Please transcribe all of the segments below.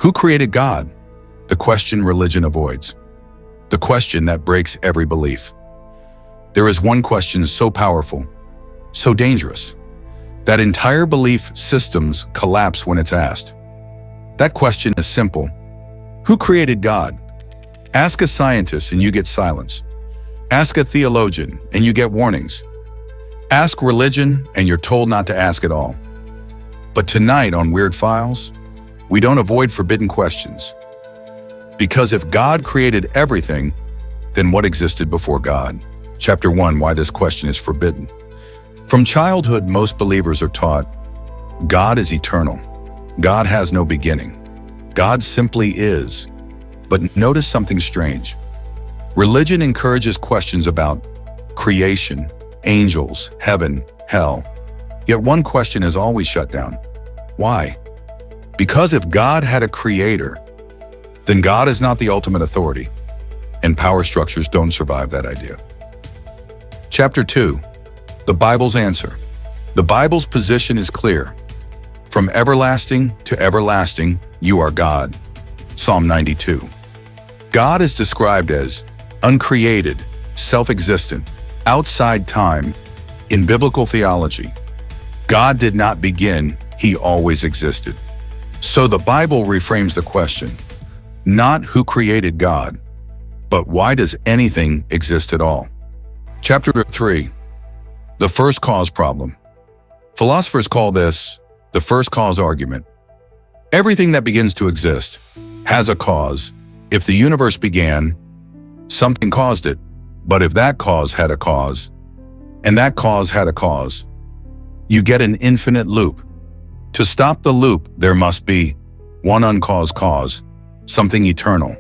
Who created God? The question religion avoids. The question that breaks every belief. There is one question so powerful, so dangerous, that entire belief systems collapse when it's asked. That question is simple. Who created God? Ask a scientist and you get silence. Ask a theologian and you get warnings. Ask religion and you're told not to ask at all. But tonight on Weird Files, we don't avoid forbidden questions. Because if God created everything, then what existed before God? Chapter 1, why this question is forbidden. From childhood, most believers are taught, God is eternal. God has no beginning. God simply is. But notice something strange. Religion encourages questions about creation, angels, heaven, hell. Yet one question is always shut down. Why? Because if God had a creator, then God is not the ultimate authority, and power structures don't survive that idea. Chapter 2, the Bible's answer. The Bible's position is clear. From everlasting to everlasting, you are God. Psalm 92. God is described as uncreated, self-existent, outside time. In biblical theology, God did not begin, he always existed. So the Bible reframes the question, not who created God, but why does anything exist at all? Chapter 3, the first cause problem. Philosophers call this the first cause argument. Everything that begins to exist has a cause. If the universe began, something caused it. But if that cause had a cause, and that cause had a cause, you get an infinite loop. To stop the loop, there must be one uncaused cause, something eternal,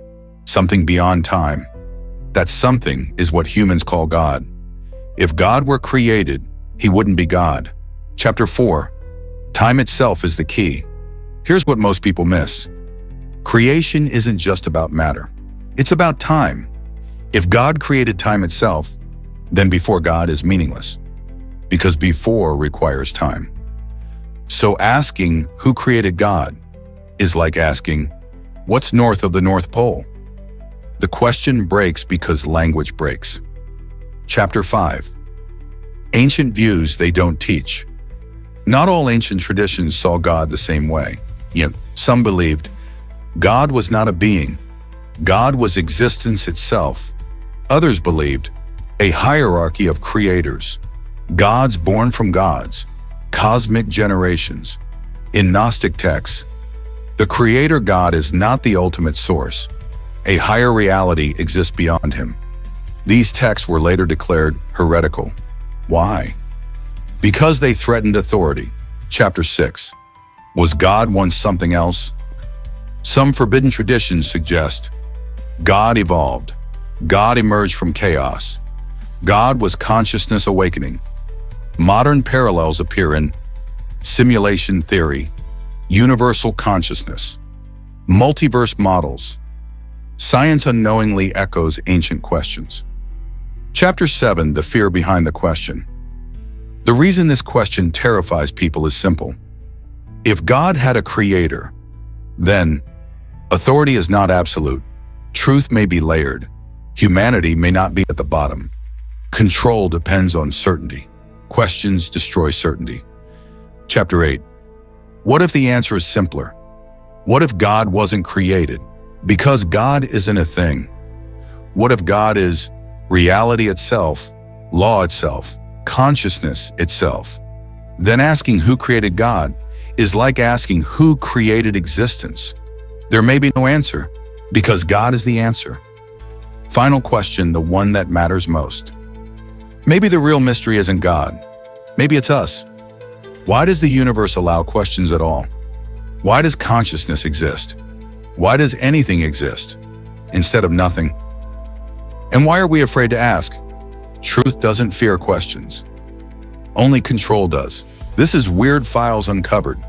something beyond time. That something is what humans call God. If God were created, he wouldn't be God. Chapter 4, time itself is the key. Here's what most people miss. Creation isn't just about matter. It's about time. If God created time itself, then before God is meaningless, because before requires time. So asking who created God is like asking, what's north of the North Pole? The question breaks because language breaks. Chapter 5, ancient views they don't teach. Not all ancient traditions saw God the same way. Some believed God was not a being. God was existence itself. Others believed a hierarchy of creators, gods born from gods, cosmic generations. In Gnostic texts, the creator God is not the ultimate source. A higher reality exists beyond him. These texts were later declared heretical. Why? Because they threatened authority. Chapter 6, was God once something else? Some forbidden traditions suggest God evolved. God emerged from chaos. God was consciousness awakening. Modern parallels appear in simulation theory, universal consciousness, multiverse models. Science unknowingly echoes ancient questions. Chapter 7, the fear behind the question. The reason this question terrifies people is simple. If God had a creator, then authority is not absolute. Truth may be layered. Humanity may not be at the bottom. Control depends on certainty. Questions destroy certainty. Chapter 8. What if the answer is simpler? What if God wasn't created? Because God isn't a thing. What if God is reality itself, law itself, consciousness itself? Then asking who created God is like asking who created existence. There may be no answer, because God is the answer. Final question, the one that matters most. Maybe the real mystery isn't God. Maybe it's us. Why does the universe allow questions at all? Why does consciousness exist? Why does anything exist instead of nothing? And why are we afraid to ask? Truth doesn't fear questions. Only control does. This is Weird Files Uncovered.